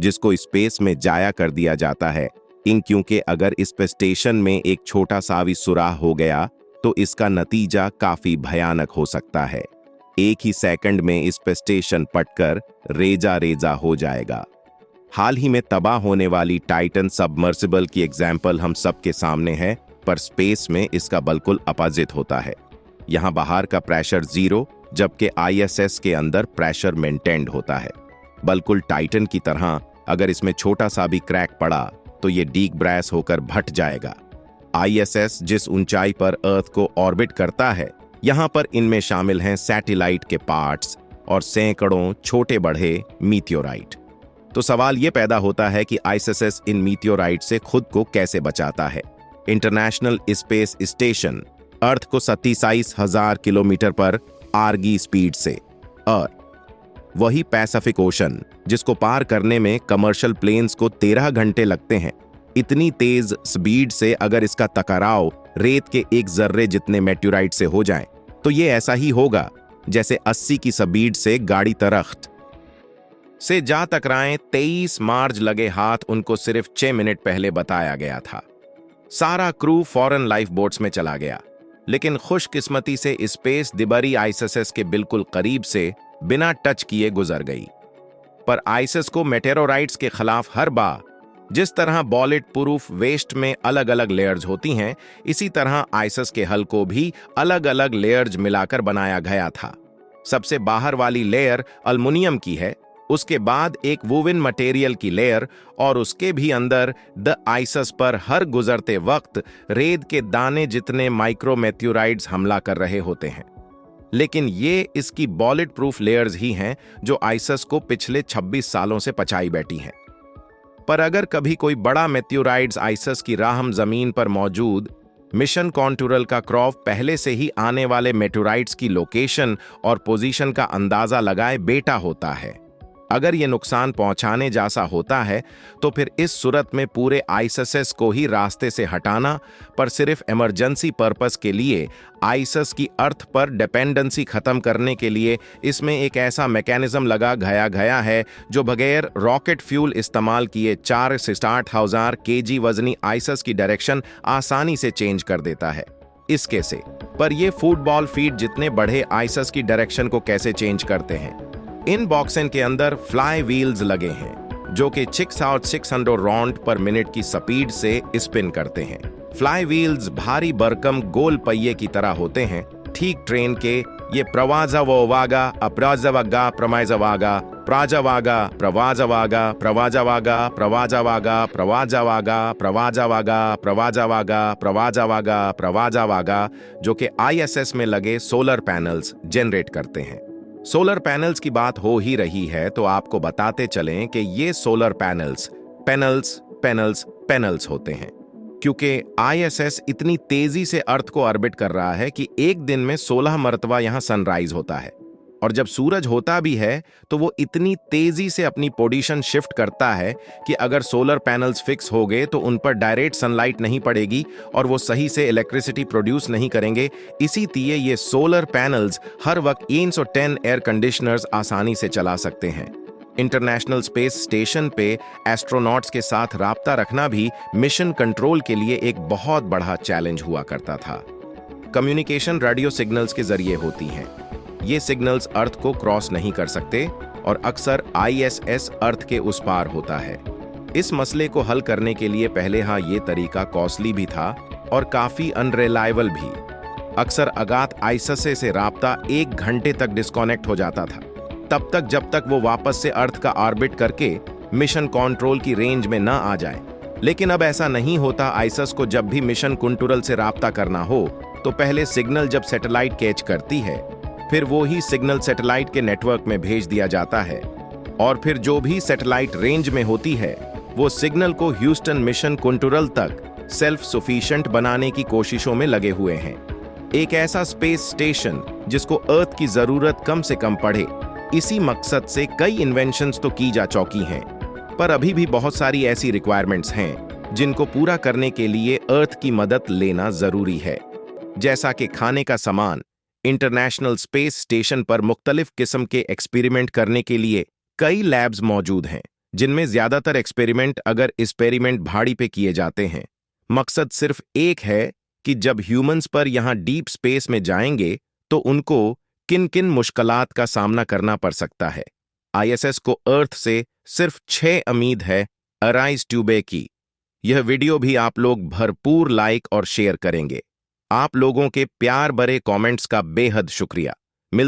जिसको स्पेस में जाया कर दिया जाता है। क्योंकि अगर इस पे स्टेशन में एक छोटा सा भी सुराह हो गया तो इसका नतीजा काफी भयानक हो सकता है। एक ही सेकंड में इस पे स्टेशन पटकर रेजा रेजा हो जाएगा। हाल ही में तबाह होने वाली टाइटन सबमर्सिबल की एग्जाम्पल हम सबके सामने है, पर स्पेस में इसका बिल्कुल अपोजिट होता है। यहाँ बाहर का प्रेशर 0 जबकि ISS के अंदर प्रेशर मेंटेन्ड होता है। बिल्कुल टाइटन की तरह अगर इसमें छोटा सा भी क्रैक पड़ा तो ये डीकब्रेस होकर भट जाएगा। ISS जिस ऊंचाई पर अर्थ को ऑर्बिट करता है, यहाँ पर इनमें शामिल हैं सैटेलाइट के पार्ट्स और सैकड़ों छोटे बड़े मीटियोराइट। तो सवाल ये पैदा होता है कि ISS इन मीटियोराइट से खुद को कैसे बचाता है। इंटरनेशनल स्पेस स्टेशन अर्थ को 27,000 किलोमीटर पर आर्गी स्पीड से, और वही पैसिफिक ओशन जिसको पार करने में कमर्शियल प्लेन्स को 13 घंटे लगते हैं, इतनी तेज स्पीड से अगर इसका टकराव रेत के एक जर्रे जितने मेट्योराइट से हो जाए तो ये ऐसा ही होगा जैसे 80 की स्पीड से गाड़ी दरख्त से जा टकराएं। 23 मार्च लगे हाथ उनको सिर्फ 6 मिनट पहले बताया गया था। सारा क्रू फॉरेन लाइफ बोट्स में चला गया, लेकिन खुशकिस्मती से स्पेस डिबरी ISS के बिल्कुल करीब से बिना टच किए गुजर गई। पर ISS को मेटेरोराइट्स के खिलाफ हर बार जिस तरह बॉलेट प्रूफ वेस्ट में अलग अलग लेयर्स होती हैं, इसी तरह ISS के हल को भी अलग अलग लेयर्स मिलाकर बनाया गया था। सबसे बाहर वाली लेयर अल्मुनियम की है, उसके बाद एक वुवन मटेरियल की लेयर, और उसके भी अंदर द ISS पर हर गुजरते वक्त रेत के दाने जितने माइक्रोमेट्योराइड्स हमला कर रहे होते हैं। लेकिन ये इसकी बॉलेट प्रूफ लेयर्स ही हैं जो ISS को पिछले 26 सालों से पचाई बैठी हैं। पर अगर कभी कोई बड़ा मेट्योराइड्स ISS की राहम जमीन पर मौजूद मिशन कॉन्टूरल का क्रॉफ पहले से ही आने वाले मेट्योराइड्स की लोकेशन और पोजीशन का अंदाजा लगाए बेटा होता है। अगर ये नुकसान पहुंचाने जैसा होता है तो फिर इस सूरत में पूरे ISS को ही रास्ते से हटाना, पर सिर्फ इमरजेंसी पर्पस के लिए ISS की अर्थ पर डिपेंडेंसी खत्म करने के लिए इसमें एक ऐसा मैकेनिज्म लगा गया है जो बगैर रॉकेट फ्यूल इस्तेमाल किए 4 से 8,000 kg वजनी ISS की डायरेक्शन आसानी से चेंज कर देता है। इसके से पर ये फुटबॉल फील्ड जितने बड़े ISS की डायरेक्शन को कैसे चेंज करते हैं। इन बॉक्सन के अंदर फ्लाई व्हील्स लगे हैं जो कि 6,600 राउंड पर मिनट की स्पीड से स्पिन करते हैं। फ्लाई व्हील्स भारी बरकम गोल पहिए की तरह होते हैं, ठीक ट्रेन के। ये प्रवाजवागा अप्राजवागा प्रमाजवागा प्राजवागा प्रवाजवागा प्रवाजवागा प्रवाजवागा प्रवाजवागा प्रवाजवागा प्रवाजवागा प्रवाजवागा प्रवाजवागा जो कि ISS में लगे सोलर पैनल्स जनरेट करते हैं। सोलर पैनल्स की बात हो ही रही है तो आपको बताते चलें कि ये सोलर पैनल्स होते हैं क्योंकि ISS इतनी तेजी से अर्थ को ऑर्बिट कर रहा है कि एक दिन में 16 मरतबा यहां सनराइज होता है, और जब सूरज होता भी है तो वो इतनी तेजी से अपनी पोजीशन शिफ्ट करता है कि अगर सोलर पैनल्स फिक्स हो गए तो उन पर डायरेक्ट सनलाइट नहीं पड़ेगी और वो सही से इलेक्ट्रिसिटी प्रोड्यूस नहीं करेंगे। इसी लिए ये सोलर पैनल्स हर वक्त 310 एयर कंडीशनर्स आसानी से चला सकते हैं। इंटरनेशनल स्पेस स्टेशन पे एस्ट्रोनॉट्स के साथ राब्ता रखना भी मिशन कंट्रोल के लिए एक बहुत बड़ा चैलेंज हुआ करता था। कम्युनिकेशन रेडियो सिग्नल्स के जरिए होती हैं। ये सिग्नल्स अर्थ को क्रॉस नहीं कर सकते और अक्सर ISS अर्थ के उस पार होता है। इस मसले को हल करने के लिए पहले ये तरीका कॉस्टली भी था और काफी अनरिलायबल भी। अक्सर अगात ISS से राब्ता 1 घंटे तक डिस्कनेक्ट हो जाता था, तब तक जब तक वो वापस से अर्थ का ऑर्बिट करके मिशन कंट्रोल की रेंज में ना आ जाए। लेकिन अब ऐसा नहीं होता। ISS को जब भी मिशन कंट्रोल से राब्ता करना हो तो पहले सिग्नल जब सैटेलाइट कैच करती है, फिर वो ही सिग्नल सैटेलाइट के नेटवर्क में भेज दिया जाता है, और फिर जो भी सैटेलाइट रेंज में होती है वो सिग्नल को ह्यूस्टन मिशन कंट्रोल तक सेल्फ सफिशिएंट बनाने की कोशिशों में लगे हुए हैं। एक ऐसा स्पेस स्टेशन जिसको अर्थ की जरूरत कम से कम पड़े, इसी मकसद से कई इन्वेंशंस तो की जा चुकी हैं, पर अभी भी बहुत सारी ऐसी रिक्वायरमेंट्स हैं जिनको पूरा करने के लिए अर्थ की मदद लेना जरूरी है। जैसा कि खाने का सामान, इंटरनेशनल स्पेस स्टेशन पर मुख्तलिफ किस्म के एक्सपेरिमेंट करने के लिए कई लैब्स मौजूद हैं जिनमें ज्यादातर एक्सपेरिमेंट अगर एक्सपेरिमेंट भाड़ी पे किए जाते हैं। मकसद सिर्फ एक है कि जब ह्यूमंस पर यहां डीप स्पेस में जाएंगे तो उनको किन किन मुश्किलात का सामना करना पड़ सकता है। आईएसएस को अर्थ से सिर्फ 6 उम्मीद है अराइज ट्यूबे की। यह वीडियो भी आप लोग भरपूर लाइक और शेयर करेंगे। आप लोगों के प्यार भरे कमेंट्स का बेहद शुक्रिया।